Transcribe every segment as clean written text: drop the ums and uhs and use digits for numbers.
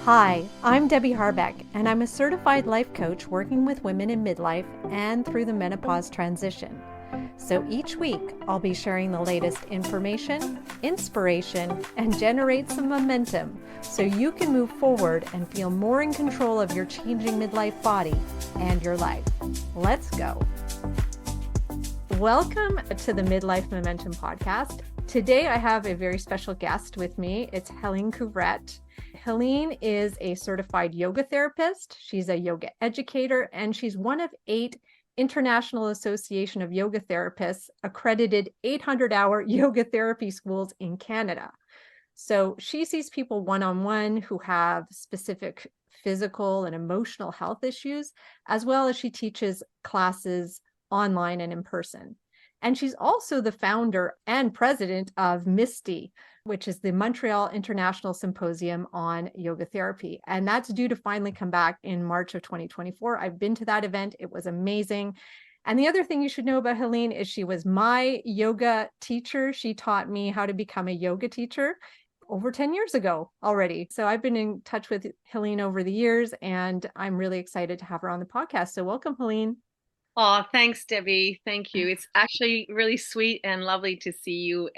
Hi, I'm Debbie Harbeck, and I'm a certified life coach working with women in midlife and through the menopause transition. So each week, I'll be sharing the latest information, inspiration, and generate some momentum so you can move forward and feel more in control of your changing midlife body and your life. Let's go. Welcome to the Midlife Momentum Podcast. Today, I have a very special guest with me. It's Helene Couvrette. Helene is a certified yoga therapist. She's a yoga educator, and she's one of 8 International Association of Yoga Therapists accredited 800-hour yoga therapy schools in Canada. So she sees people one-on-one who have specific physical and emotional health issues, as well as she teaches classes online and in person. And she's also the founder and president of MISTI, which is the Montreal International Symposium on Yoga Therapy. And that's due to finally come back in March of 2024. I've been to that event. It was amazing. And the other thing you should know about Helene is she was my yoga teacher. She taught me how to become a yoga teacher over 10 years ago already. So I've been in touch with Helene over the years, and I'm really excited to have her on the podcast. So welcome, Helene. Oh, thanks, Debbie. Thank you. It's actually really sweet and lovely to see you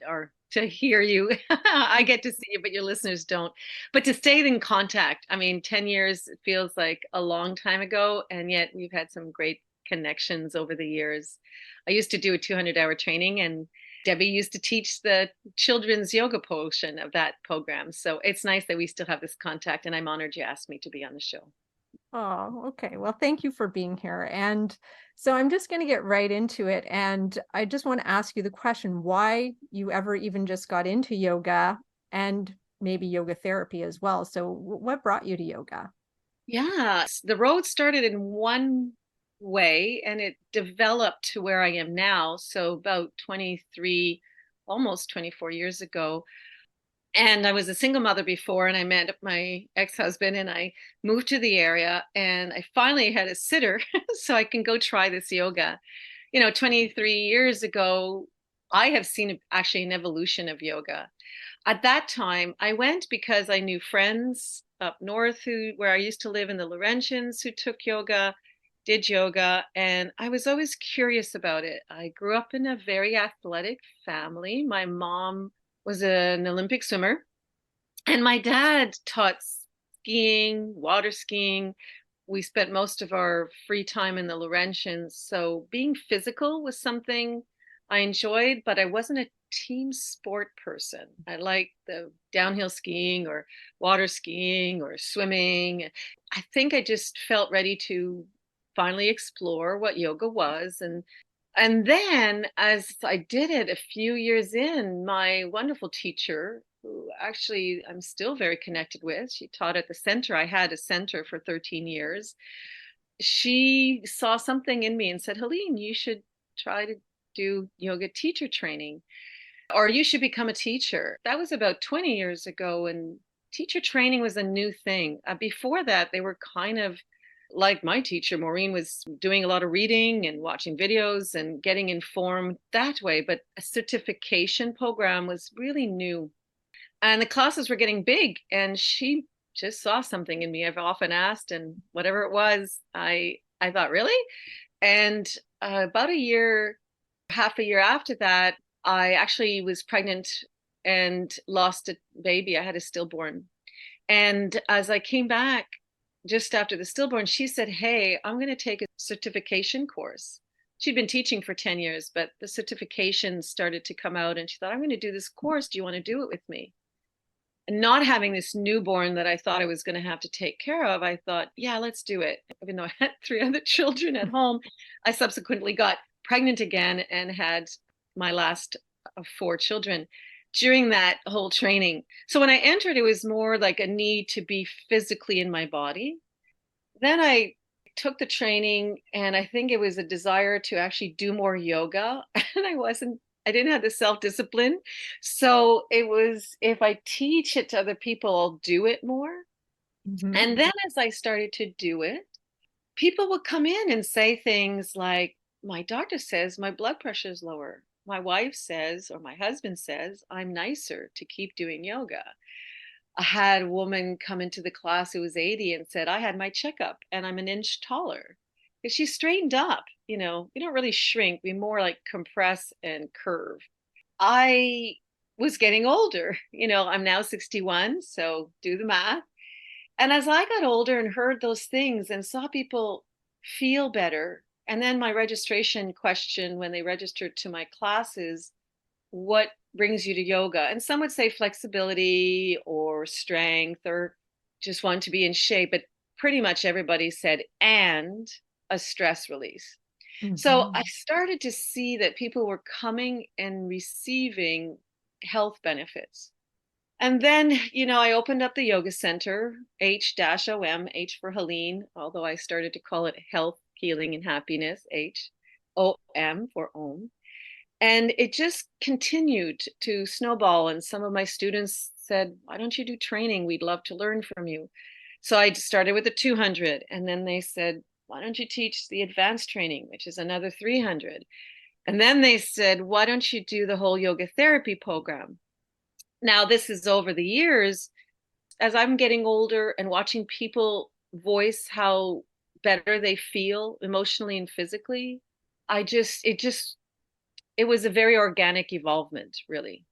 or to hear you. I get to see you, but your listeners don't. But to stay in contact, 10 years feels like a long time ago, and yet we've had some great connections over the years. I used to do a 200-hour training, and Debbie used to teach the children's yoga portion of that program. So it's nice that we still have this contact, and I'm honored you asked me to be on the show. Oh, okay. Well, thank you for being here. And so I'm just going to get right into it. And I just want to ask you the question, why you ever even just got into yoga and maybe yoga therapy as well. So what brought you to yoga? Yeah, the road started in one way and it developed to where I am now. So about 23, almost 24 years ago. And I was a single mother before, and I met my ex-husband, and I moved to the area, and I finally had a sitter so I can go try this yoga. 23 years ago, I have seen actually an evolution of yoga. At that time, I went because I knew friends up north where I used to live in the Laurentians who took yoga, did yoga, and I was always curious about it. I grew up in a very athletic family. My mom was an Olympic swimmer, and my dad taught skiing, water skiing. We spent most of our free time in the Laurentians. So being physical was something I enjoyed, but I wasn't a team sport person. I liked the downhill skiing or water skiing or swimming. I think I just felt ready to finally explore what yoga was. And then as I did it a few years in, my wonderful teacher, who actually I'm still very connected with, she taught at the center. I had a center for 13 years. She saw something in me and said, Helene, you should try to do yoga teacher training, or you should become a teacher. That was about 20 years ago, and teacher training was a new thing. Before that, they were kind of like my teacher, Maureen, was doing a lot of reading and watching videos and getting informed that way. But a certification program was really new. And the classes were getting big, and she just saw something in me. I've often asked, and whatever it was, I thought, really? And about half a year after that, I actually was pregnant and lost a baby. I had a stillborn. And as I came back just after the stillborn, she said, hey, I'm going to take a certification course. She'd been teaching for 10 years, but the certification started to come out, and she thought, I'm going to do this course. Do you want to do it with me? And not having this newborn that I thought I was going to have to take care of, I thought, yeah, let's do it. Even though I had 3 other children at home, I subsequently got pregnant again and had my last of 4 children during that whole training. So when I entered, it was more like a need to be physically in my body. Then I took the training, and I think it was a desire to actually do more yoga. And I didn't have the self-discipline. So it was, if I teach it to other people, I'll do it more. Mhm. And then as I started to do it, people would come in and say things like, my doctor says my blood pressure is lower. My wife says, or my husband says, I'm nicer to keep doing yoga. I had a woman come into the class who was 80 and said, I had my checkup and I'm an inch taller. Because she straightened up, we don't really shrink, we more like compress and curve. I was getting older, I'm now 61, so do the math. And as I got older and heard those things and saw people feel better, and then my registration question when they registered to my classes, what brings you to yoga? And some would say flexibility or strength or just want to be in shape, but pretty much everybody said, and a stress release. So I Mhm. started to see that people were coming and receiving health benefits. And then, I opened up the yoga center, H-OM, H for Helene, although I started to call it Health, Healing, and Happiness, H-O-M for Om. And it just continued to snowball. And some of my students said, why don't you do training? We'd love to learn from you. So I started with the 200. And then they said, why don't you teach the advanced training, which is another 300? And then they said, why don't you do the whole yoga therapy program? Now, this is over the years, as I'm getting older and watching people voice how better they feel emotionally and physically, it was a very organic evolvement, really.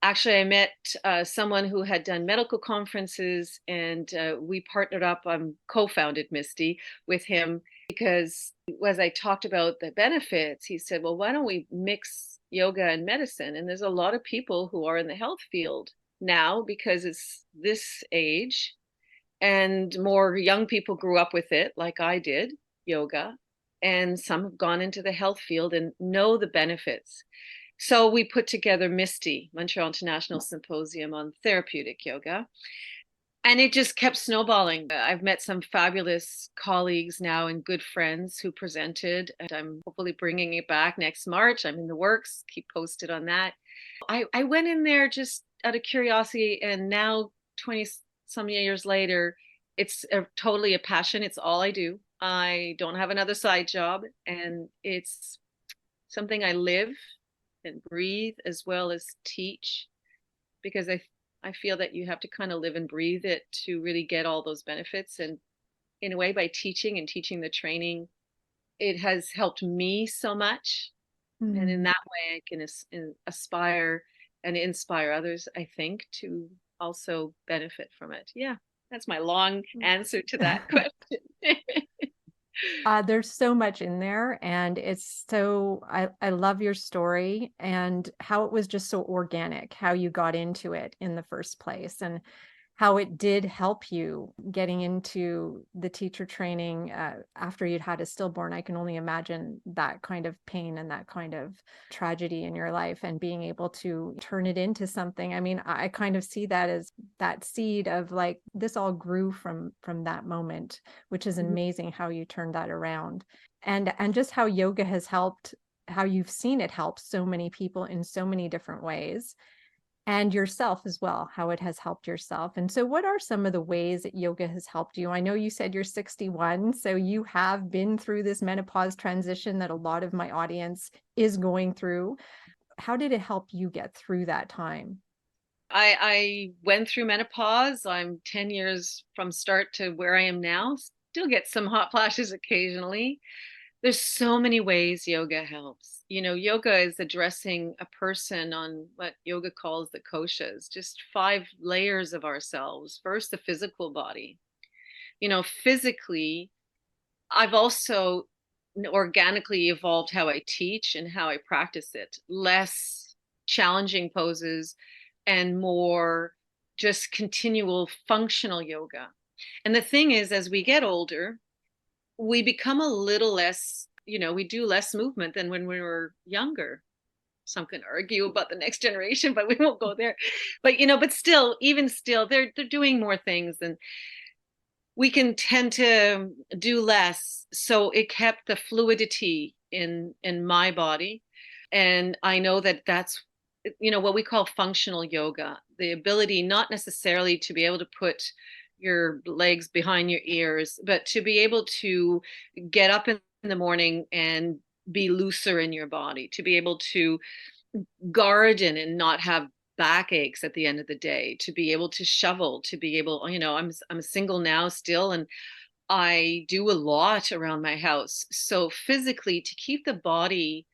Actually, I met someone who had done medical conferences, and we partnered up. Co-founded Misty with him because as I talked about the benefits, he said, well, why don't we mix yoga and medicine? And there's a lot of people who are in the health field now because it's this age, and more young people grew up with it, like I did, yoga, and some have gone into the health field and know the benefits. So we put together Misty, Montreal International Symposium on Therapeutic Yoga, and it just kept snowballing. I've met some fabulous colleagues now and good friends who presented, and I'm hopefully bringing it back next March. I'm in the works, keep posted on that. I went in there just out of curiosity, and now 20 some years later, it's totally a passion. It's all I do. I don't have another side job, and it's something I live and breathe as well as teach, because I feel that you have to kind of live and breathe it to really get all those benefits. And in a way, by teaching the training, it has helped me so much. And in Mm. that way, I can aspire and inspire others, I think, to also benefit from it. Yeah, that's my long answer to that question. There's so much in there, and I love your story and how it was just so organic, how you got into it in the first place, and how it did help you getting into the teacher training after you'd had a stillborn. I can only imagine that kind of pain and that kind of tragedy in your life, and being able to turn it into something. I mean, I kind of see that as that seed of like, this all grew from that moment, which is amazing how you turned that around. And just how yoga has helped, how you've seen it help so many people in so many different ways, and yourself as well, how it has helped yourself. And so what are some of the ways that yoga has helped you? I know you said you're 61, so you have been through this menopause transition that a lot of my audience is going through. How did it help you get through that time? I went through menopause. I'm 10 years from start to where I am now. Still get some hot flashes occasionally. There's so many ways yoga helps. Yoga is addressing a person on what yoga calls the koshas, just 5 layers of ourselves. First, the physical body. Physically, I've also organically evolved how I teach and how I practice it. Less challenging poses and more just continual functional yoga. And the thing is, as we get older, we become a little less, we do less movement than when we were younger. Some can argue about the next generation, but we won't go there. But still, even still, they're doing more things, and we can tend to do less. So it kept the fluidity in my body. And I know that that's what we call functional yoga, the ability not necessarily to be able to put your legs behind your ears, but to be able to get up in the morning and be looser in your body, to be able to garden and not have backaches at the end of the day, to be able to shovel, to be able, I'm single now still, and I do a lot around my house. So physically, to keep the body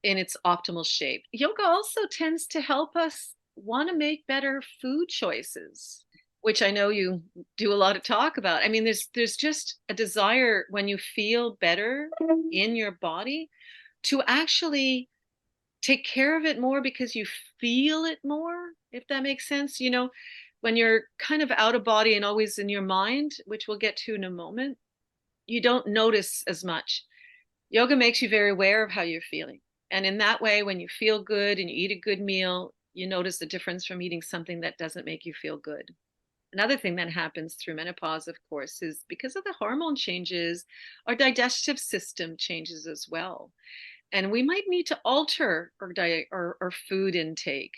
in its optimal shape. Yoga also tends to help us want to make better food choices, which I know you do a lot of talk about. I mean, there's just a desire when you feel better in your body to actually take care of it more because you feel it more, if that makes sense. When you're kind of out of body and always in your mind, which we'll get to in a moment, you don't notice as much. Yoga makes you very aware of how you're feeling. And in that way, when you feel good and you eat a good meal, you notice the difference from eating something that doesn't make you feel good. Another thing that happens through menopause, of course, is because of the hormone changes, our digestive system changes as well. And we might need to alter our diet or food intake.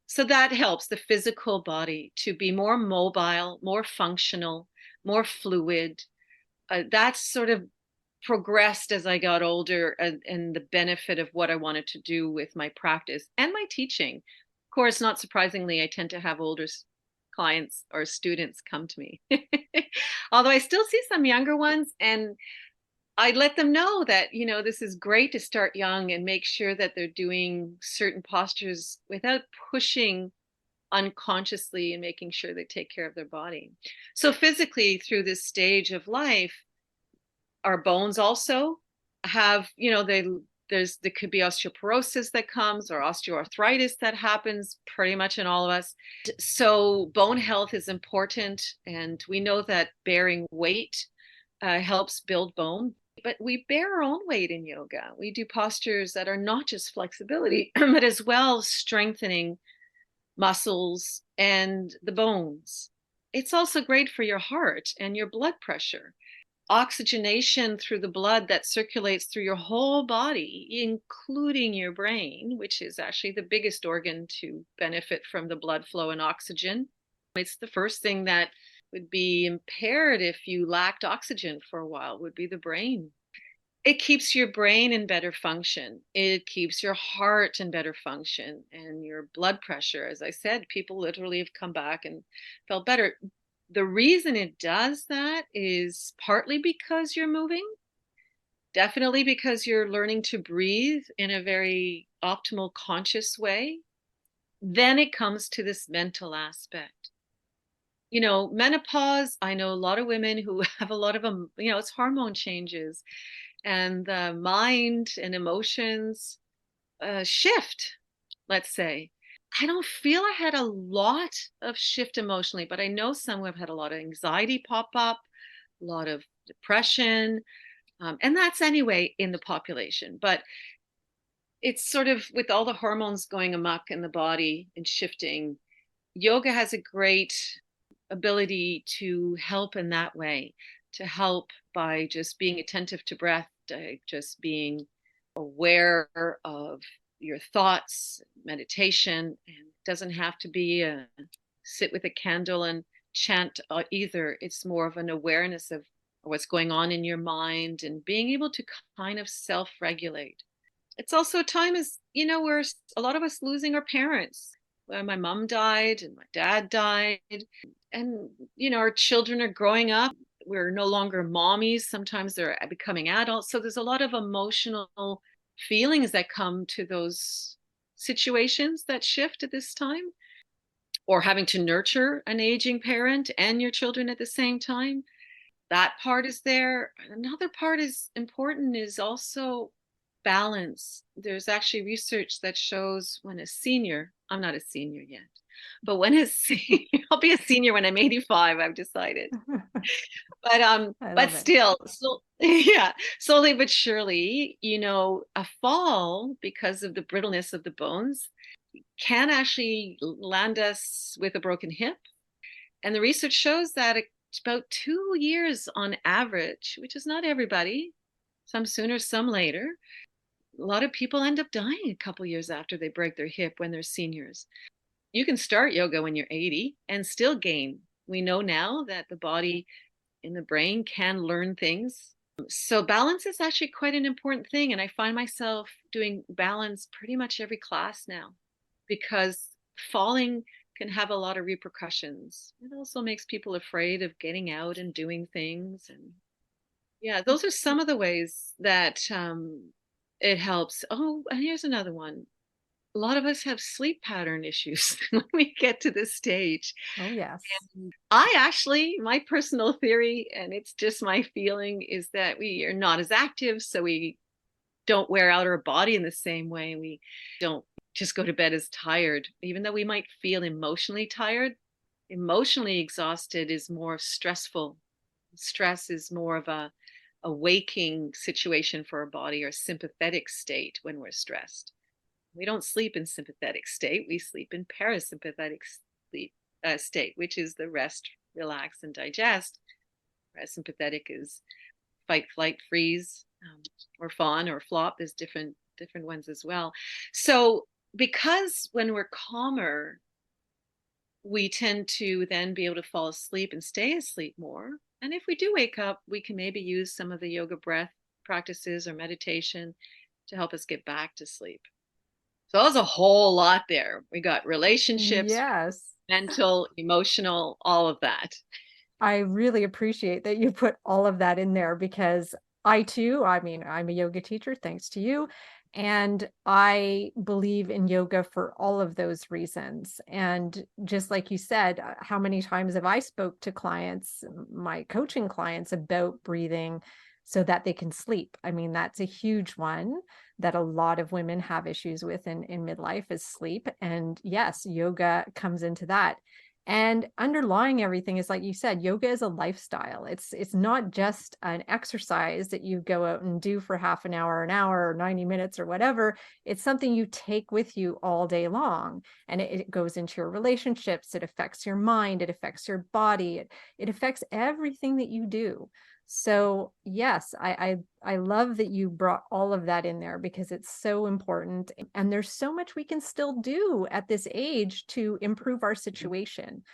So that helps the physical body to be more mobile, more functional, more fluid. That's sort of progressed as I got older, and the benefit of what I wanted to do with my practice and my teaching. Of course, not surprisingly, I tend to have older clients or students come to me. Although I still see some younger ones, and I let them know that, this is great to start young and make sure that they're doing certain postures without pushing unconsciously, and making sure they take care of their body. So physically, through this stage of life, our bones also have, there could be osteoporosis that comes, or osteoarthritis that happens pretty much in all of us. So bone health is important, and we know that bearing weight helps build bone. But we bear our own weight in yoga. We do postures that are not just flexibility, but as well strengthening muscles and the bones. It's also great for your heart and your blood pressure. Oxygenation through the blood that circulates through your whole body, including your brain, which is actually the biggest organ to benefit from the blood flow and oxygen. It's the first thing that would be impaired if you lacked oxygen for a while, would be the brain. It keeps your brain in better function. It keeps your heart in better function, and your blood pressure. As I said, people literally have come back and felt better. The reason it does that is partly because you're moving, definitely because you're learning to breathe in a very optimal, conscious way. Then it comes to this mental aspect. Menopause, I know a lot of women who have a lot of them, it's hormone changes, and the mind and emotions shift, let's say. I don't feel I had a lot of shift emotionally, but I know some who have had a lot of anxiety pop up, a lot of depression, and that's anyway in the population. But it's sort of with all the hormones going amok in the body and shifting, yoga has a great ability to help in that way, to help by just being attentive to breath, just being aware of your thoughts, meditation. And it doesn't have to be a sit with a candle and chant either. It's more of an awareness of what's going on in your mind and being able to kind of self-regulate. It's also a time, as where a lot of us losing our parents. Well, my mom died and my dad died, and our children are growing up. We're no longer mommies. Sometimes they're becoming adults. So there's a lot of emotional feelings that come to those situations that shift at this time, or having to nurture an aging parent and your children at the same time. That part is there. Another part is important, is also balance. There's actually research that shows when a senior, I'm not a senior yet, but when a senior, I'll be a senior when I'm 85, I've decided. But still, so yeah, slowly but surely, a fall, because of the brittleness of the bones, can actually land us with a broken hip. And the research shows that it's about 2 years on average, which is not everybody, some sooner, some later. A lot of people end up dying a couple years after they break their hip when they're seniors. You can start yoga when you're 80 and still gain. We know now that the body and the brain can learn things. So balance is actually quite an important thing. And I find myself doing balance pretty much every class now, because falling can have a lot of repercussions. It also makes people afraid of getting out and doing things. And yeah, those are some of the ways that it helps. Oh, and here's another one. A lot of us have sleep pattern issues when we get to this stage. Oh, yes. I actually, my personal theory, and it's just my feeling, is that we are not as active. So we don't wear out our body in the same way. We don't just go to bed as tired, even though we might feel emotionally tired. Emotionally exhausted is more stressful. Stress is more of a waking situation for our body, or sympathetic state when we're stressed. We don't sleep in sympathetic state. We sleep in parasympathetic sleep state, which is the rest, relax, and digest. Parasympathetic is fight, flight, freeze, or fawn or flop. There's different ones as well. So because when we're calmer, we tend to then be able to fall asleep and stay asleep more. And if we do wake up, we can maybe use some of the yoga breath practices or meditation to help us get back to sleep. So there's a whole lot there. We got relationships, Yes. mental, emotional, all of that. I really appreciate that you put all of that in there because I too, I mean, I'm a yoga teacher, thanks to you. And I believe in yoga for all of those reasons. And just like you said, how many times have I spoke to clients, my coaching clients, about breathing so that they can sleep? I mean, that's a huge one that a lot of women have issues with in midlife is sleep. And yes, yoga comes into that. And underlying everything is, like you said, yoga is a lifestyle. It's not just an exercise that you go out and do for half an hour, or 90 minutes or whatever. It's something you take with you all day long. And it goes into your relationships. It affects your mind. It affects your body. It affects everything that you do. So yes, I love that you brought all of that in there because it's so important. And there's so much we can still do at this age to improve our situation.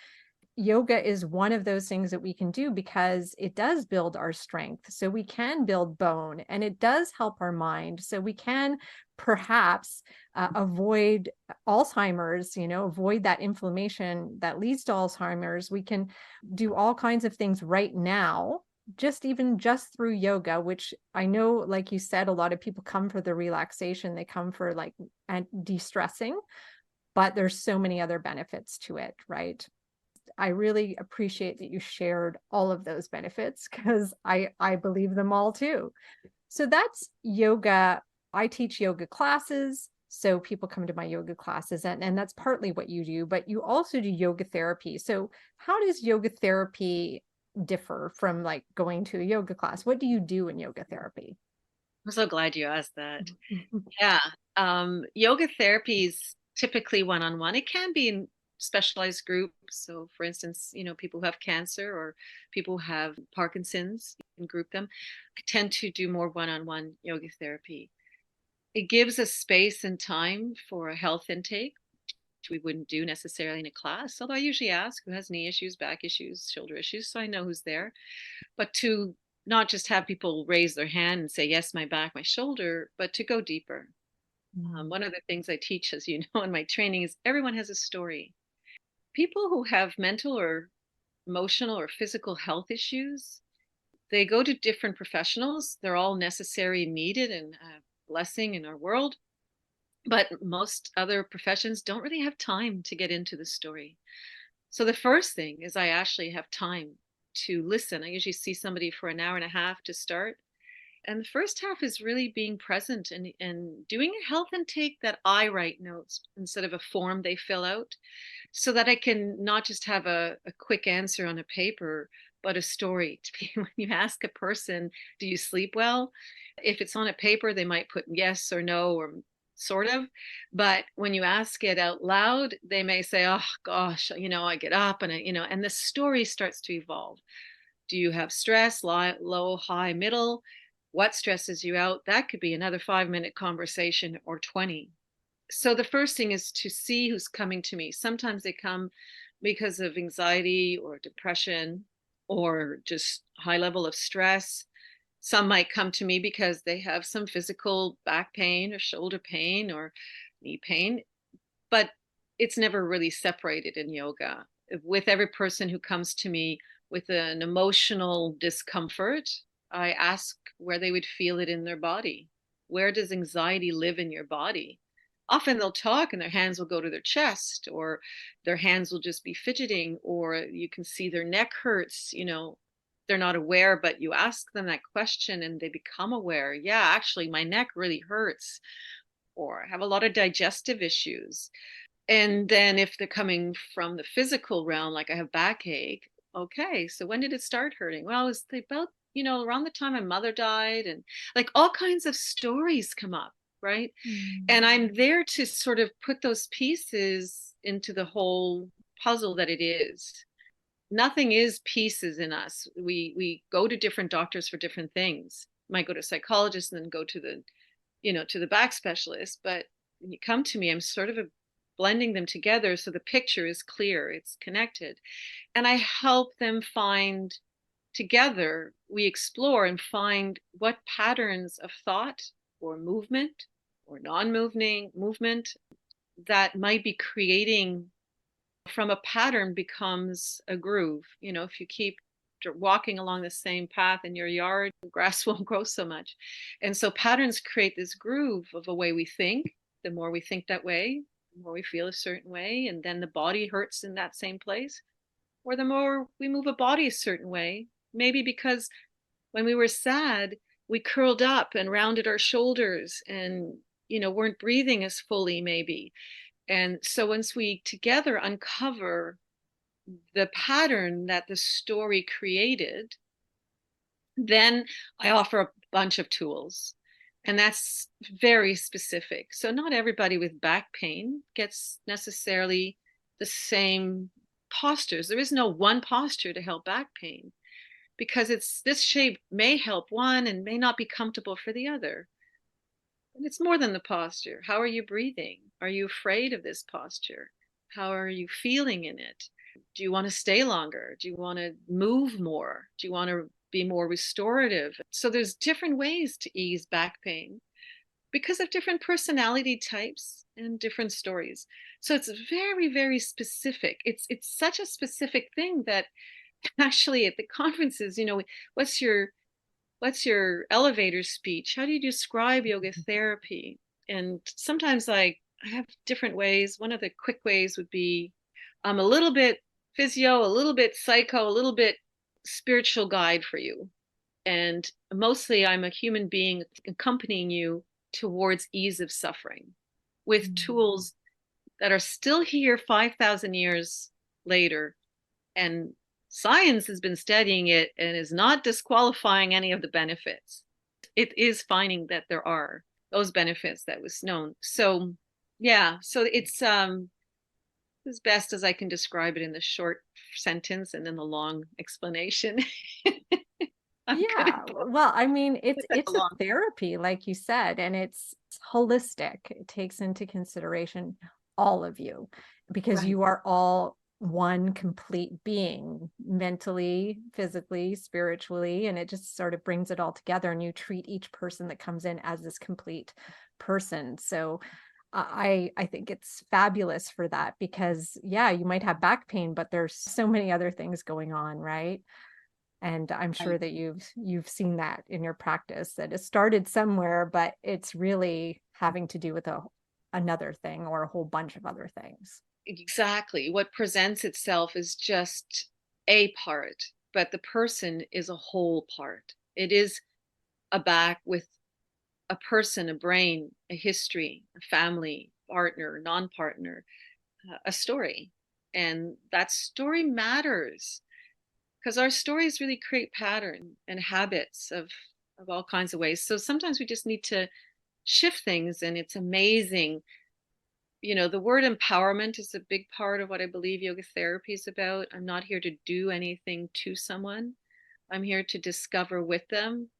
Yoga is one of those things that we can do because it does build our strength. So we can build bone, and it does help our mind. So we can perhaps avoid Alzheimer's, avoid that inflammation that leads to Alzheimer's. We can do all kinds of things right now, just through yoga, which I know, like you said, a lot of people come for the relaxation. They come for like de-stressing, but there's so many other benefits to it, right? I really appreciate that you shared all of those benefits because I believe them all too. So that's yoga. I teach yoga classes. So people come to my yoga classes, and that's partly what you do, but you also do yoga therapy. So how does yoga therapy differ from like going to a yoga class? What do you do in yoga therapy? I'm so glad you asked that. Yeah. Yoga therapy is typically one-on-one. It can be in specialized groups. So for instance, people who have cancer or people who have Parkinson's, you can group them. I tend to do more one-on-one yoga therapy. It gives us space and time for a health intake, which we wouldn't do necessarily in a class. Although I usually ask who has knee issues, back issues, shoulder issues, so I know who's there. But to not just have people raise their hand and say, yes, my back, my shoulder, but to go deeper. One of the things I teach, as you know, in my training is everyone has a story. People who have mental or emotional or physical health issues, they go to different professionals. They're all necessary and needed and a blessing in our world. But most other professions don't really have time to get into the story. So the first thing is I actually have time to listen. I usually see somebody for an hour and a half to start. And the first half is really being present and doing a health intake that I write notes instead of a form they fill out, so that I can not just have a quick answer on a paper, but a story. To be, when you ask a person, do you sleep well? If it's on a paper, they might put yes or no or sort of. But when you ask it out loud, they may say, oh gosh, I get up and and the story starts to evolve. Do you have stress, low, high, middle? What stresses you out? That could be another 5-minute conversation or 20. So the first thing is to see who's coming to me. Sometimes they come because of anxiety or depression or just high level of stress. Some might come to me because they have some physical back pain or shoulder pain or knee pain. But it's never really separated in yoga. With every person who comes to me with an emotional discomfort, I ask where they would feel it in their body. Where does anxiety live in your body? Often they'll talk and their hands will go to their chest, or their hands will just be fidgeting, or you can see their neck hurts. They're not aware, but you ask them that question and they become aware. Yeah, actually, my neck really hurts, or I have a lot of digestive issues. And then if they're coming from the physical realm, like I have backache, okay, so when did it start hurting? Well, it was about, around the time my mother died, and like all kinds of stories come up, right? Mm. And I'm there to sort of put those pieces into the whole puzzle that it is. Nothing is pieces in us. We go to different doctors for different things. Might go to a psychologist and then go to the back specialist, but when you come to me, I'm sort of blending them together so the picture is clear, it's connected. And I help them find, together, we explore and find what patterns of thought or movement or non-movement that might be creating, from a pattern becomes a groove. If you keep walking along the same path in your yard, the grass won't grow so much. And so patterns create this groove of a way we think. The more we think that way, the more we feel a certain way, and then the body hurts in that same place. Or the more we move a body a certain way, maybe because when we were sad, we curled up and rounded our shoulders and weren't breathing as fully, maybe. And so once we together uncover the pattern that the story created, then I offer a bunch of tools. And that's very specific. So not everybody with back pain gets necessarily the same postures. There is no one posture to help back pain, because this shape may help one and may not be comfortable for the other. And it's more than the posture. How are you breathing? Are you afraid of this posture? How are you feeling in it? Do you want to stay longer? Do you want to move more? Do you want to be more restorative? So there's different ways to ease back pain because of different personality types and different stories. So it's very, very specific. It's such a specific thing that actually at the conferences, what's your elevator speech? How do you describe yoga therapy? And sometimes I have different ways. One of the quick ways would be I'm a little bit physio, a little bit psycho, a little bit spiritual guide for you. And mostly I'm a human being accompanying you towards ease of suffering with tools that are still here 5,000 years later. And science has been studying it and is not disqualifying any of the benefits. It is finding that there are those benefits that was known. So yeah, so it's as best as I can describe it in the short sentence and then the long explanation. I'm good Yeah, at both. well, I mean, it's At the a long. therapy, like you said, and it's holistic. It takes into consideration all of you because Right. you are all one complete being, mentally, physically, spiritually, and it just sort of brings it all together. And you treat each person that comes in as this complete person. So I think it's fabulous for that because yeah, you might have back pain, but there's so many other things going on, right? And I'm sure Right. that you've seen that in your practice, that it started somewhere, but it's really having to do with another thing or a whole bunch of other things. Exactly. What presents itself is just a part, but the person is a whole part. It is a back with a person, a brain, a history, a family, partner, non-partner, a story. And that story matters because our stories really create pattern and habits of all kinds of ways. So sometimes we just need to shift things, and it's amazing. The word empowerment is a big part of what I believe yoga therapy is about. I'm not here to do anything to someone. I'm here to discover with them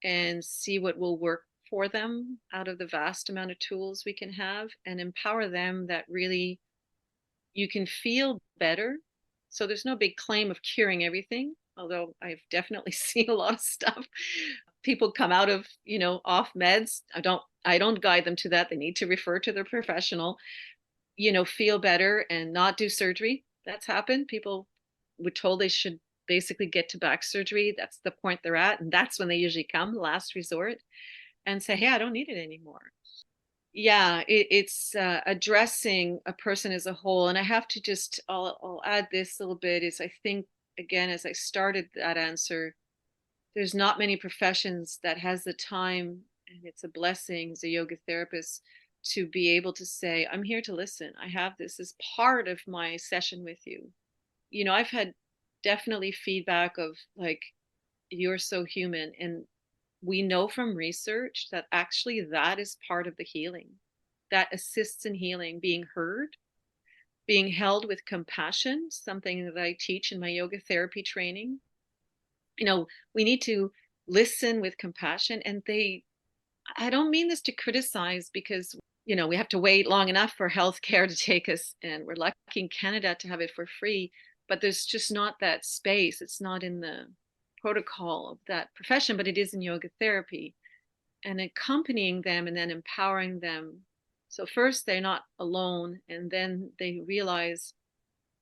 and see what will work for them out of the vast amount of tools we can have, and empower them that really you can feel better. So there's no big claim of curing everything, although I've definitely seen a lot of stuff. People come out of, off meds. I don't guide them to that. They need to refer to their professional. feel better and not do surgery. That's happened. People were told they should basically get to back surgery. That's the point they're at. And that's when they usually come, last resort, and say, hey, I don't need it anymore. Yeah, it's addressing a person as a whole. And I have to I'll add this little bit is I think, again, as I started that answer, there's not many professions that has the time, and it's a blessing as a yoga therapist to be able to say, I'm here to listen. I have this as part of my session with you. I've had definitely feedback of like, you're so human. And we know from research that actually that is part of the healing, that assists in healing, being heard, being held with compassion, something that I teach in my yoga therapy training. We need to listen with compassion. And I don't mean this to criticize, because we have to wait long enough for healthcare to take us, and we're lucky in Canada to have it for free, but there's just not that space. It's not in the protocol of that profession, but it is in yoga therapy, and accompanying them and then empowering them. So first they're not alone, and then they realize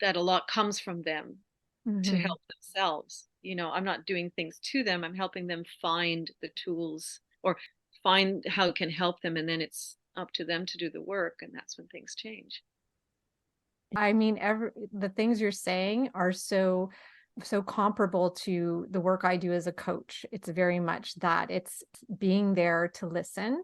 that a lot comes from them to Mm-hmm. help themselves. I'm not doing things to them. I'm helping them find the tools or find how it can help them. And then it's up to them to do the work. And that's when things change. I mean, the things you're saying are so comparable to the work I do as a coach. It's very much that it's being there to listen.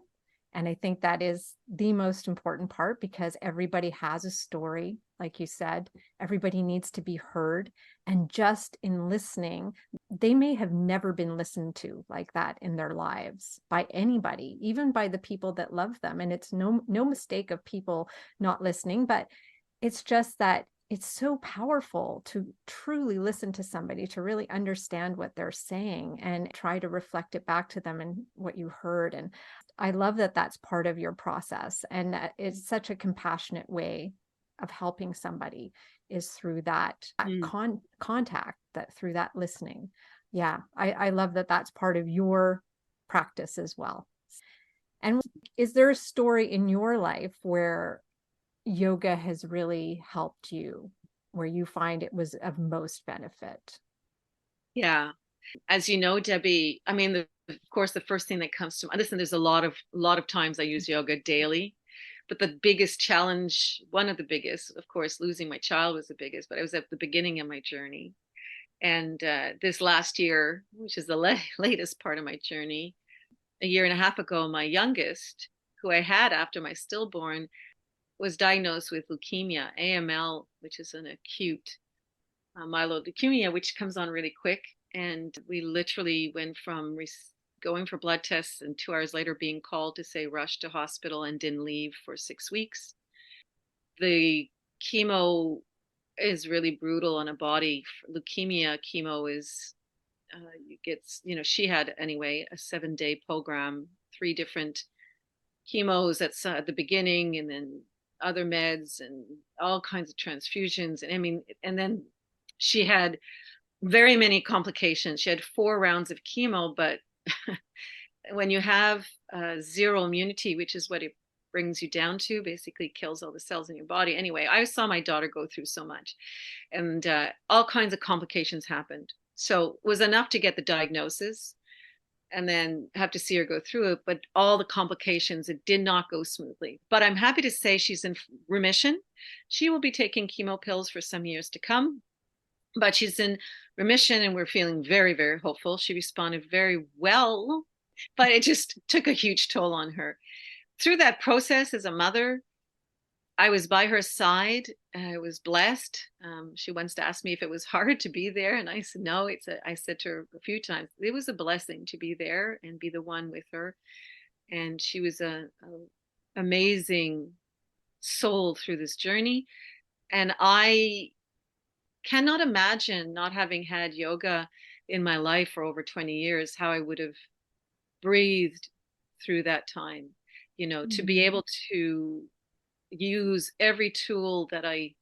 And I think that is the most important part, because everybody has a story. Like you said, everybody needs to be heard. And just in listening, they may have never been listened to like that in their lives by anybody, even by the people that love them. And it's no mistake of people not listening, but it's just that it's so powerful to truly listen to somebody, to really understand what they're saying and try to reflect it back to them and what you heard. And I love that that's part of your process. And that it's such a compassionate way of helping somebody, is through that contact, that through that listening. Yeah, I love that that's part of your practice as well. And is there a story in your life where yoga has really helped you, where you find it was of most benefit? Yeah. As you know, Debbie, I mean, of course, the first thing that comes to mind, listen, there's a lot of times I use yoga daily, but the biggest challenge, one of the biggest, of course, losing my child was the biggest, but I was at the beginning of my journey. And this last year, which is the latest part of my journey, a year and a half ago, my youngest, who I had after my stillborn, was diagnosed with leukemia, AML, which is an acute myeloid leukemia, which comes on really quick. And we literally went from going for blood tests and 2 hours later being called to say rush to hospital, and didn't leave for 6 weeks. The chemo is really brutal on a body. Leukemia chemo is, she had anyway a 7-day program, 3 different chemos at the beginning, and then other meds and all kinds of transfusions. And I mean, and then she had very many complications. She had 4 rounds of chemo, but when you have zero immunity, which is what it brings you down to, basically kills all the cells in your body. Anyway, I saw my daughter go through so much, and all kinds of complications happened. So it was enough to get the diagnosis and then have to see her go through it. But all the complications, it did not go smoothly. But I'm happy to say she's in remission. She will be taking chemo pills for some years to come, but she's in remission, and we're feeling very, very hopeful. She responded very well, but it just took a huge toll on her. Through that process as a mother, I was by her side. I was blessed. She once asked me if it was hard to be there, and I said no. I said to her a few times, it was a blessing to be there and be the one with her. And she was a amazing soul through this journey. And I cannot imagine, not having had yoga in my life for over 20 years, how I would have breathed through that time. To be able to use every tool that I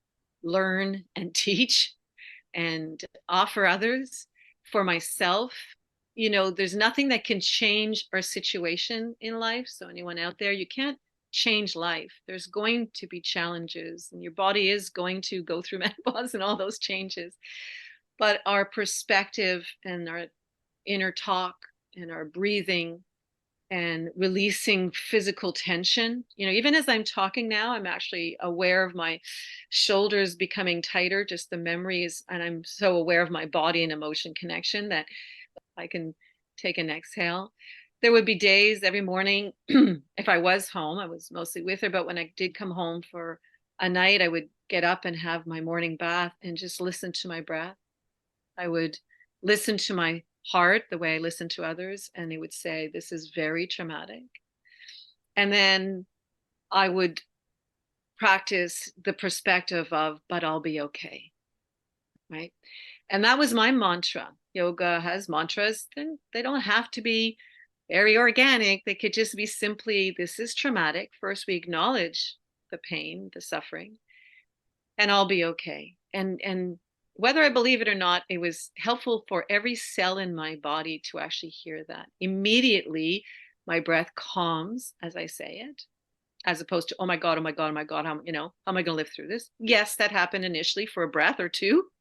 learn and teach and offer others for myself. There's nothing that can change our situation in life. So anyone out there, you can't change life. There's going to be challenges, and your body is going to go through menopause and all those changes. But our perspective and our inner talk and our breathing and releasing physical tension. Even as I'm talking now, I'm actually aware of my shoulders becoming tighter, just the memories. And I'm so aware of my body and emotion connection that I can take an exhale. There would be days every morning, if I was home, I was mostly with her, but when I did come home for a night, I would get up and have my morning bath and just listen to my breath. I would listen to my heart the way I listen to others, and they would say, "This is very traumatic." And then I would practice the perspective of, "But I'll be okay." Right. And that was my mantra. Yoga has mantras, and they don't have to be very organic. They could just be simply, "This is traumatic." First, we acknowledge the pain, the suffering, and I'll be okay. And whether I believe it or not, it was helpful for every cell in my body to actually hear that. Immediately, my breath calms as I say it, as opposed to, "Oh my God, oh my God, oh my God, how am I going to live through this?" Yes, that happened initially for a breath or two,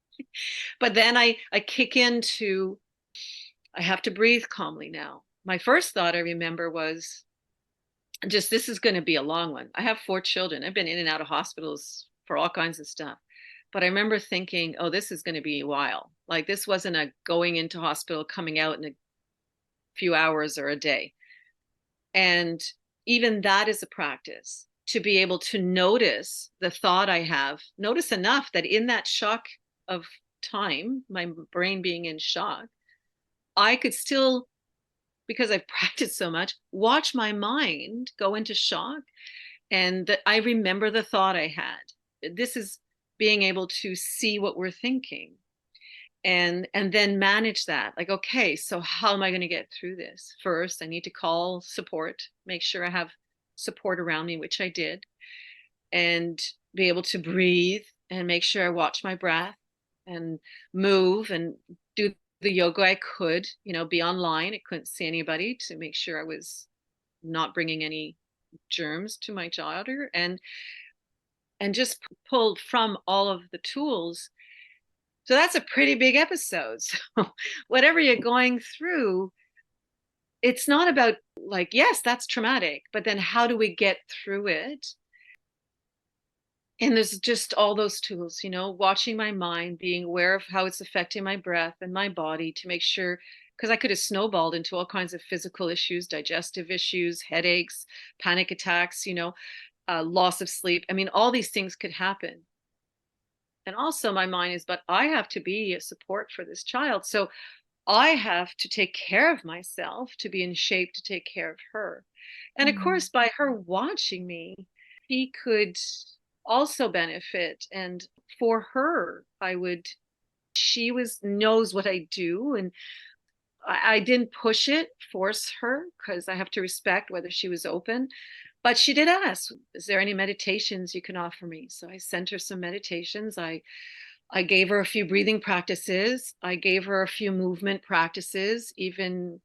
but then I kick into, I have to breathe calmly now. My first thought, I remember, was just, this is going to be a long one. I have 4 children. I've been in and out of hospitals for all kinds of stuff. But I remember thinking, oh, this is going to be a while. Like, this wasn't a going into hospital, coming out in a few hours or a day. And even that is a practice, to be able to notice the thought I have, notice enough that in that shock of time, my brain being in shock, I could still, because I've practiced so much, watch my mind go into shock, and that I remember the thought I had. This is being able to see what we're thinking, and then manage that. Like, okay, so how am I going to get through this? First, I need to call support, make sure I have support around me, which I did, and be able to breathe and make sure I watch my breath and move and do the yoga I could, be online. I couldn't see anybody, to make sure I was not bringing any germs to my daughter, and just pulled from all of the tools. So that's a pretty big episode. So whatever you're going through, it's not about, like, yes, that's traumatic, but then how do we get through it? And there's just all those tools, watching my mind, being aware of how it's affecting my breath and my body, to make sure, because I could have snowballed into all kinds of physical issues, digestive issues, headaches, panic attacks, loss of sleep. I mean, all these things could happen. And also my mind is, but I have to be a support for this child. So I have to take care of myself to be in shape to take care of her. And of course, by her watching me, she could also benefit. And for her, she knows what I do. And I didn't push it, force her, because I have to respect whether she was open. But she did ask, "Is there any meditations you can offer me?" So I sent her some meditations. I gave her a few breathing practices. I gave her a few movement practices. Even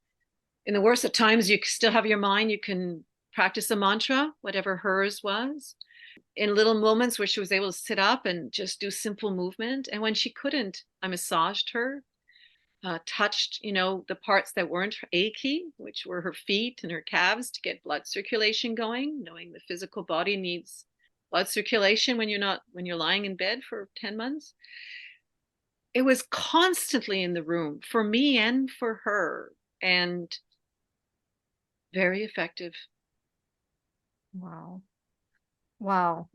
in the worst of times, you still have your mind. You can practice a mantra, whatever hers was. In little moments where she was able to sit up and just do simple movement. And when she couldn't, I massaged her, touched, the parts that weren't achy, which were her feet and her calves, to get blood circulation going, knowing the physical body needs blood circulation when you're lying in bed for 10 months. It was constantly in the room for me and for her, and very effective. Wow. Wow.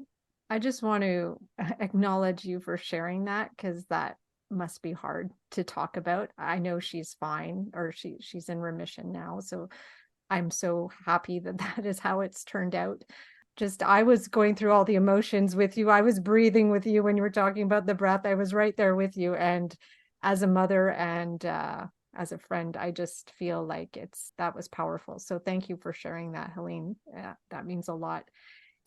I just want to acknowledge you for sharing that, because that must be hard to talk about. I know she's fine, or she's in remission now. So I'm so happy that that is how it's turned out. Just, I was going through all the emotions with you. I was breathing with you when you were talking about the breath. I was right there with you. And as a mother and as a friend, I just feel like that was powerful. So thank you for sharing that, Helene. That means a lot.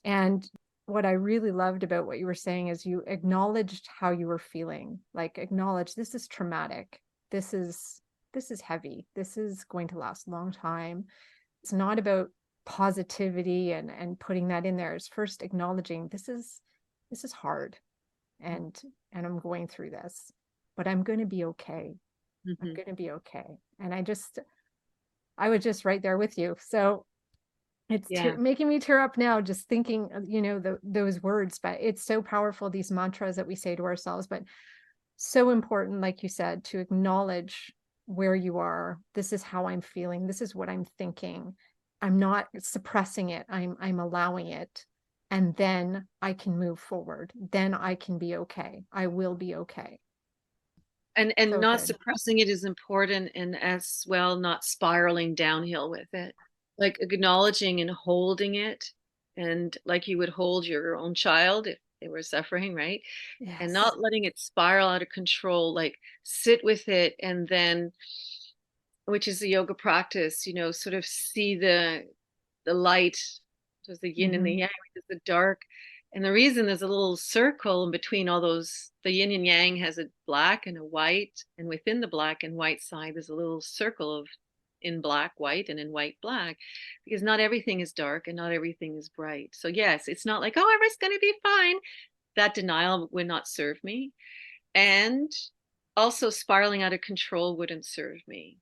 And what I really loved about what you were saying is you acknowledged how you were feeling. Like, acknowledge, this is traumatic. This is heavy. This is going to last a long time. It's not about positivity and putting that in there is first acknowledging this is hard, and I'm going through this, but I'm going to be okay. I'm Mm-hmm. going to be okay. And I was just right there with you. So it's Yeah. making me tear up now just thinking those words, but it's so powerful, these mantras that we say to ourselves, but so important, like you said, to acknowledge where you are. This is how I'm feeling. This is what I'm thinking. I'm not suppressing it. I'm allowing it. And then I can move forward. Then I can be okay. I will be okay. And So not good. suppressing it is important, and as well not spiraling downhill with it, like acknowledging and holding it, and like you would hold your own child if they were suffering, right? And Yes. not letting it spiral out of control, like sit with it, and then, which is the yoga practice, sort of see the light. There's the yin and the Mm-hmm. yang, there's the dark. And the reason there's a little circle in between all those, the yin and yang has a black and a white, and within the black and white side, there's a little circle of in black, white, and in white, black, because not everything is dark and not everything is bright. So yes, it's not like, oh, everything's going to be fine. That denial would not serve me. And also spiraling out of control wouldn't serve me.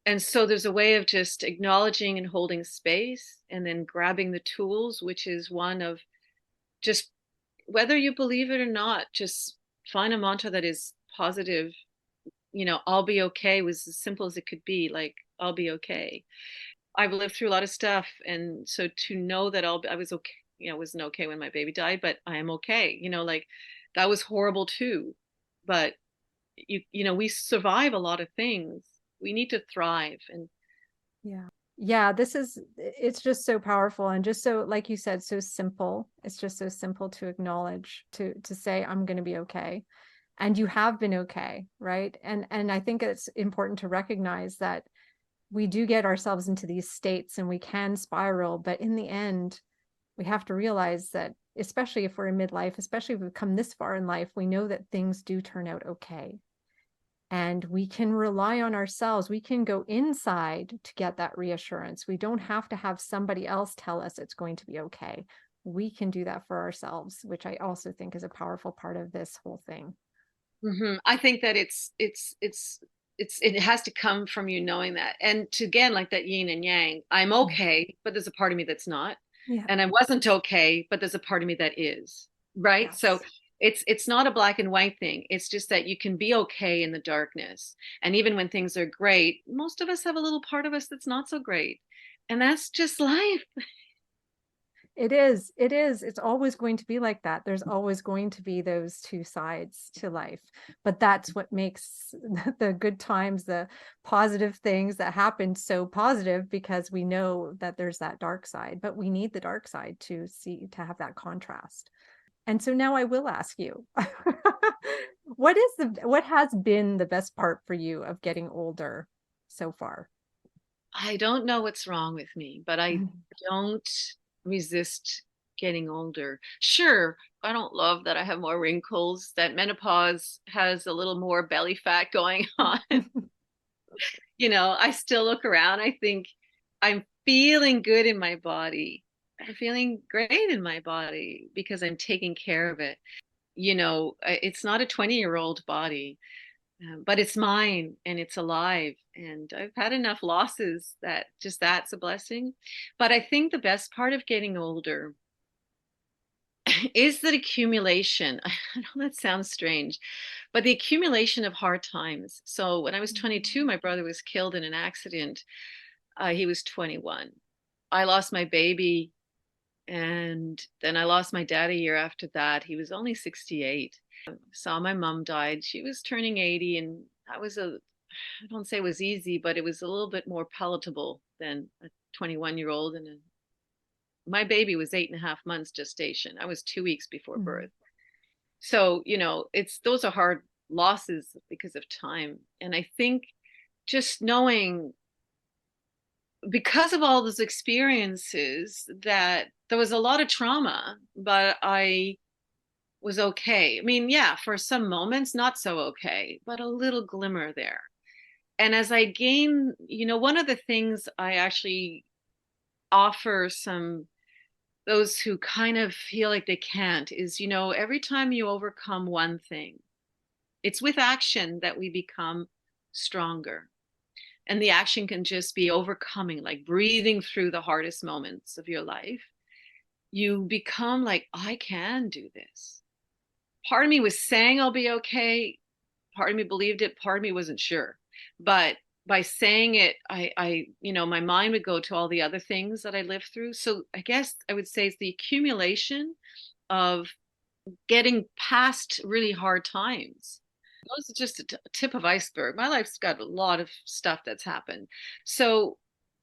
And so there's a way of just acknowledging and holding space, and then grabbing the tools, which is one of just, whether you believe it or not, just find a mantra that is positive. I'll be okay was as simple as it could be, like, I'll be okay. I've lived through a lot of stuff. And so to know that I was okay, wasn't okay when my baby died, but I am okay. Like, that was horrible too. But we survive a lot of things. We need to thrive. And Yeah. Yeah, it's just so powerful, and just so, like you said, so simple. It's just so simple to acknowledge, to say, I'm going to be okay. And you have been okay, right? And I think it's important to recognize that we do get ourselves into these states and we can spiral, but in the end, we have to realize that, especially if we're in midlife, especially if we've come this far in life, we know that things do turn out okay. And we can rely on ourselves. We can go inside to get that reassurance. We don't have to have somebody else tell us it's going to be okay. We can do that for ourselves, which I also think is a powerful part of this whole thing. I think that it has to come from you knowing that. And to, again, like that yin and yang, I'm Mm. okay, but there's a part of me that's not. Yeah. And I wasn't okay, but there's a part of me that is. Right. So Yes. it's not a black and white thing. It's just that you can be okay in the darkness. And even when things are great, most of us have a little part of us that's not so great. And that's just life. It is. It is. It's always going to be like that. There's always going to be those two sides to life. But that's what makes the good times, the positive things that happen, so positive, because we know that there's that dark side, but we need the dark side to have that contrast. And so now I will ask you, what has been the best part for you of getting older so far? I don't know what's wrong with me, but I don't resist getting older. Sure, I don't love that I have more wrinkles, that menopause has a little more belly fat going on. I still look around. I think I'm feeling good in my body. I'm feeling great in my body because I'm taking care of it. It's not a 20-year-old body. But it's mine and it's alive. And I've had enough losses that just that's a blessing. But I think the best part of getting older is that accumulation. I know that sounds strange, but the accumulation of hard times. So when I was 22, my brother was killed in an accident. He was 21. I lost my baby, and then I lost my dad a year after that. He was only 68. Saw my mom died. She was turning 80, and that was I don't say it was easy, but it was a little bit more palatable than a 21-year-old. And my baby was 8.5 months gestation. I was 2 weeks before Mhm. birth. So, those are hard losses because of time. And I think just knowing, because of all those experiences, that there was a lot of trauma, but I was okay. I mean, yeah, for some moments, not so okay, but a little glimmer there. And as I gain, one of the things I actually offer those who kind of feel like they can't is, every time you overcome one thing, it's with action that we become stronger. And the action can just be overcoming, like breathing through the hardest moments of your life. You become like, I can do this. Part of me was saying I'll be okay. Part of me believed it. Part of me wasn't sure. But by saying it, my mind would go to all the other things that I lived through. So I guess I would say it's the accumulation of getting past really hard times. Those are just a tip of iceberg. My life's got a lot of stuff that's happened. So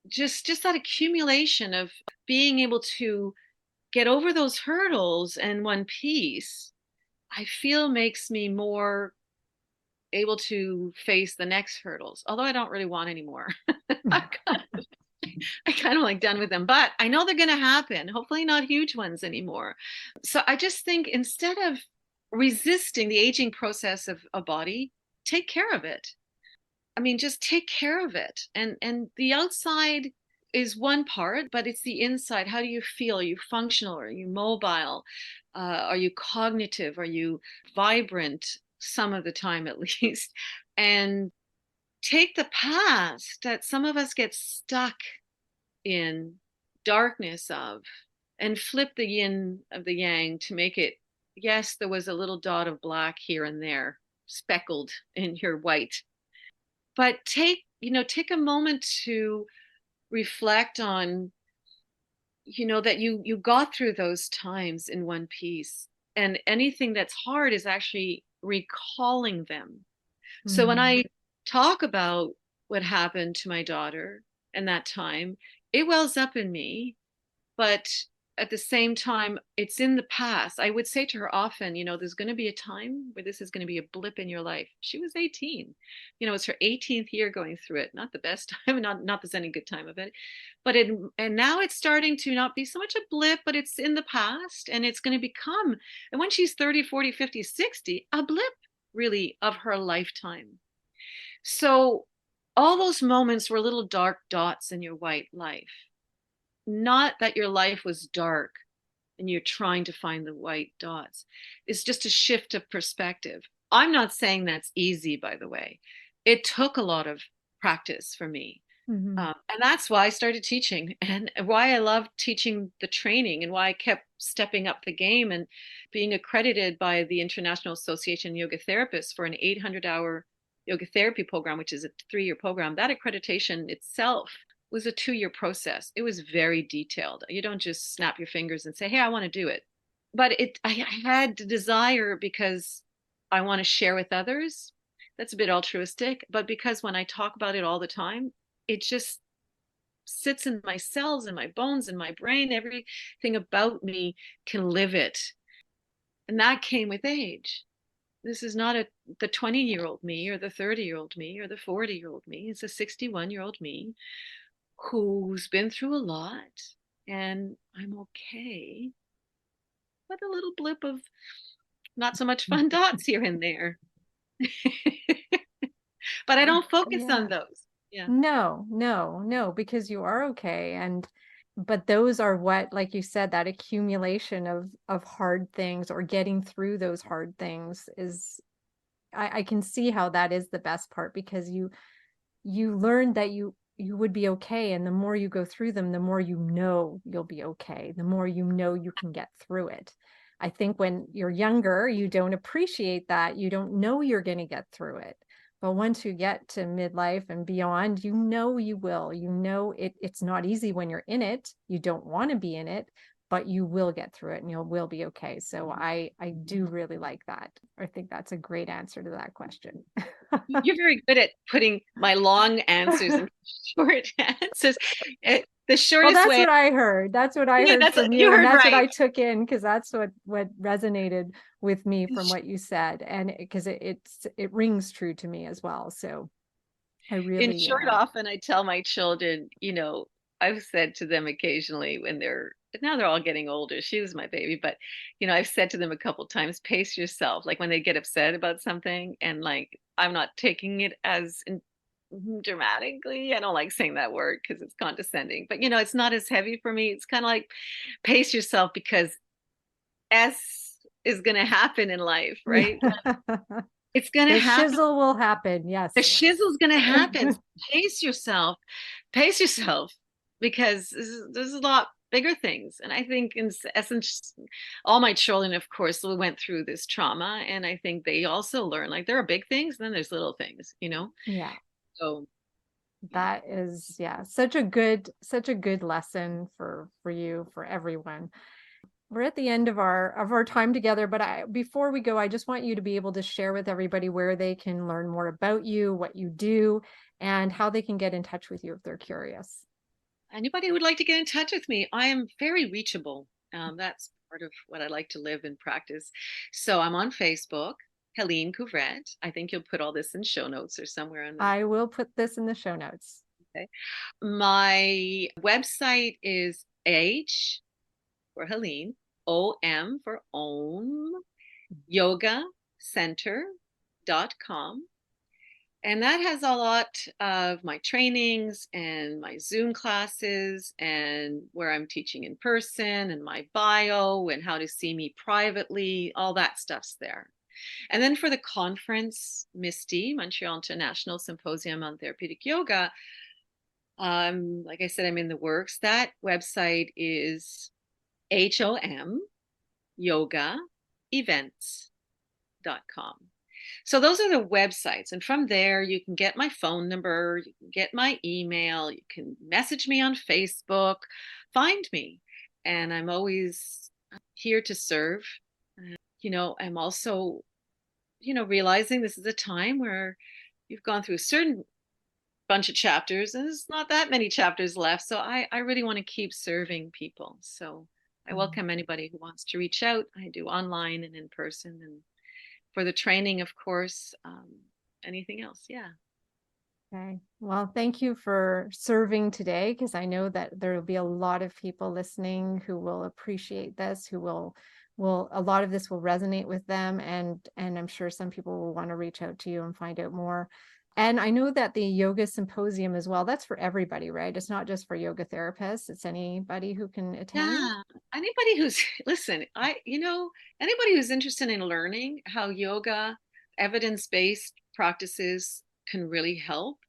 just that accumulation of being able to get over those hurdles in one piece, I feel makes me more able to face the next hurdles. Although I don't really want any more. I kind of like done with them, but I know they're going to happen. Hopefully not huge ones anymore. So I just think instead of resisting the aging process of a body, take care of it. I mean, just take care of it. And the outside is one part, but it's the inside. How do you feel? Are you functional? Are you mobile? Are you cognitive? Are you vibrant? Some of the time, at least. And take the past that some of us get stuck in darkness of, and flip the yin of the yang to make it, yes, there was a little dot of black here and there speckled in your white, but take a moment to reflect on, that you got through those times in one piece, and anything that's hard is actually recalling them. So when I talk about what happened to my daughter and that time, it wells up in me, but at the same time, it's in the past. I would say to her often, there's going to be a time where this is going to be a blip in your life. She was 18. It's her 18th year going through it. Not the best time, not there's any good time of it. But and now it's starting to not be so much a blip, but it's in the past, and it's going to become, and when she's 30, 40, 50, 60, a blip really of her lifetime. So all those moments were little dark dots in your white life. Not that your life was dark and you're trying to find the white dots. It's just a shift of perspective. I'm not saying that's easy, by the way. It took a lot of practice for me. And that's why I started teaching, and why I love teaching the training, and why I kept stepping up the game and being accredited by the International Association of Yoga Therapists for an 800-hour yoga therapy program, which is a 3-year program. That accreditation itself was a 2-year process. It was very detailed. You don't just snap your fingers and say, hey, I want to do it. But I had the desire because I want to share with others. That's a bit altruistic, but because when I talk about it all the time, it just sits in my cells and my bones and my brain. Everything about me can live it. And that came with age. This is not the 20-year-old me or the 30-year-old me or the 40-year-old me. It's a 61-year-old me who's been through a lot, and I'm okay. But a little blip of not so much fun dots here and there. But I don't focus on those. Yeah. No, because you are okay. But those are what, like you said, that accumulation of hard things, or getting through those hard things is, I can see how that is the best part, because you learn that you would be okay. And the more you go through them, the more you'll be okay. The more you can get through it. I think when you're younger, you don't appreciate that. You don't know you're going to get through it. But once you get to midlife and beyond, you will. It's not easy when you're in it. You don't want to be in it, but you will get through it and you will be okay. So I do really like that. I think that's a great answer to that question. You're very good at putting my long answers in short answers. The shortest well, that's way. what I heard. That's what I heard from you. And that's right. what I took in, because that's what resonated with me from what you said. And because it rings true to me as well. So I really, in short, often I tell my children, I've said to them occasionally when now they're all getting older. She was my baby, but I've said to them a couple times, pace yourself. Like when they get upset about something, and like I'm not taking it as dramatically. I don't like saying that word because it's condescending, but it's not as heavy for me. It's kind of like pace yourself because S is going to happen in life, right? It's going to The happen. shizzle will happen. Yes. The shizzle's going to happen. Pace yourself. Pace yourself because there's a lot bigger things. And I think in essence, all my children, of course, we went through this trauma. And I think they also learn like there are big things, and then there's little things, Yeah. So That is, such a good lesson for you, for everyone. We're at the end of our time together, but before we go, I just want you to be able to share with everybody where they can learn more about you, what you do, and how they can get in touch with you if they're curious. anybody who would like to get in touch with me, I am very reachable. That's part of what I like to live and practice. So I'm on Facebook, Helene Couvrette. I think you'll put all this in show notes or somewhere on the. I will put this in the show notes. Okay. My website is H for Helene, OM for Om, yogacenter.com. And that has a lot of my trainings and my Zoom classes and where I'm teaching in person and my bio and how to see me privately. All that stuff's there. And then for the conference, Misty, Montreal International Symposium on Therapeutic Yoga, like I said, I'm in the works. That website is HOM yoga events.com. So those are the websites. And from there, you can get my phone number, you can get my email, you can message me on Facebook, find me. And I'm always here to serve. I'm also, realizing this is a time where you've gone through a certain bunch of chapters and there's not that many chapters left. So I really want to keep serving people. So I welcome anybody who wants to reach out. I do online and in person, and for the training, of course, anything else. Yeah. Okay. Well, thank you for serving today, because I know that there will be a lot of people listening who will appreciate this, who will a lot of this will resonate with them, and I'm sure some people will want to reach out to you and find out more. And I know that the yoga symposium as well, that's for everybody, right? It's not just for yoga therapists. It's anybody who can attend. Yeah. Anybody who's anybody who's interested in learning how yoga, evidence-based practices can really help.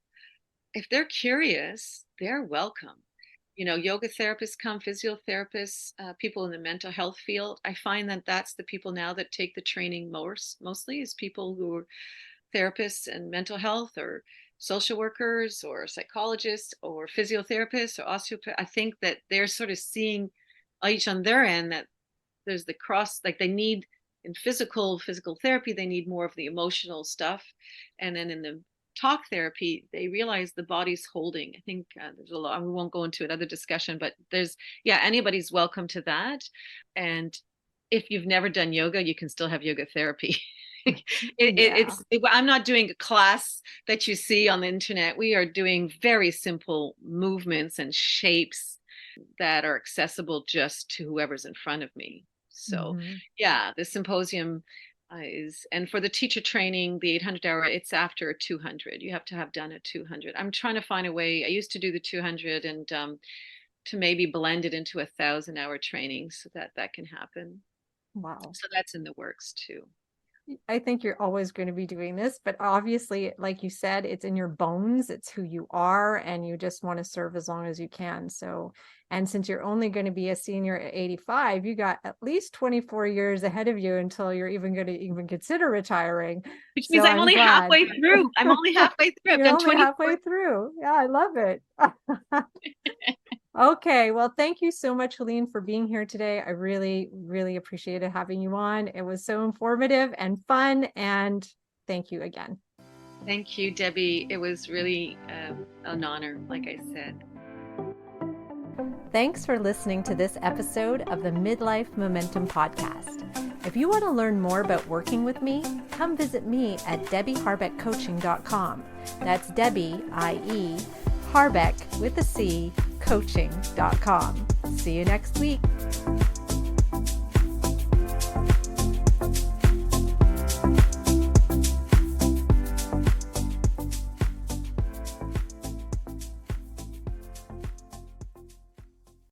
If they're curious, they're welcome. Yoga therapists come, physiotherapists, people in the mental health field. I find that that's the people now that take the training mostly is people who are therapists and mental health, or social workers or psychologists or physiotherapists or osteopaths. I think that they're sort of seeing each on their end that there's the cross, like they need in physical therapy, they need more of the emotional stuff. And then in the talk therapy, they realize the body's holding. I think there's a lot, we won't go into another discussion, but anybody's welcome to that. And if you've never done yoga, you can still have yoga therapy. I'm not doing a class that you see on the internet. We are doing very simple movements and shapes that are accessible just to whoever's in front of me. So the symposium and for the teacher training, the 800-hour, it's after 200. You have to have done a 200. I'm trying to find a way. I used to do the 200 and to maybe blend it into 1,000-hour training so that can happen. Wow. So that's in the works too. I think you're always going to be doing this, but obviously, like you said, it's in your bones. It's who you are, and you just want to serve as long as you can. So, and since you're only going to be a senior at 85, you got at least 24 years ahead of you until you're even going to consider retiring. Which means I'm only halfway through. I'm only halfway through. You're only halfway through. Yeah, I love it. Okay, well, thank you so much, Helene, for being here today. I really, really appreciated having you on. It was so informative and fun, and thank you again. Thank you, Debbie. It was really an honor, like I said. Thanks for listening to this episode of the Midlife Momentum Podcast. If you want to learn more about working with me, come visit me at debbieharbeckcoaching.com. That's Debbie, I-E, Harbeck with a C, coaching.com. See you next week.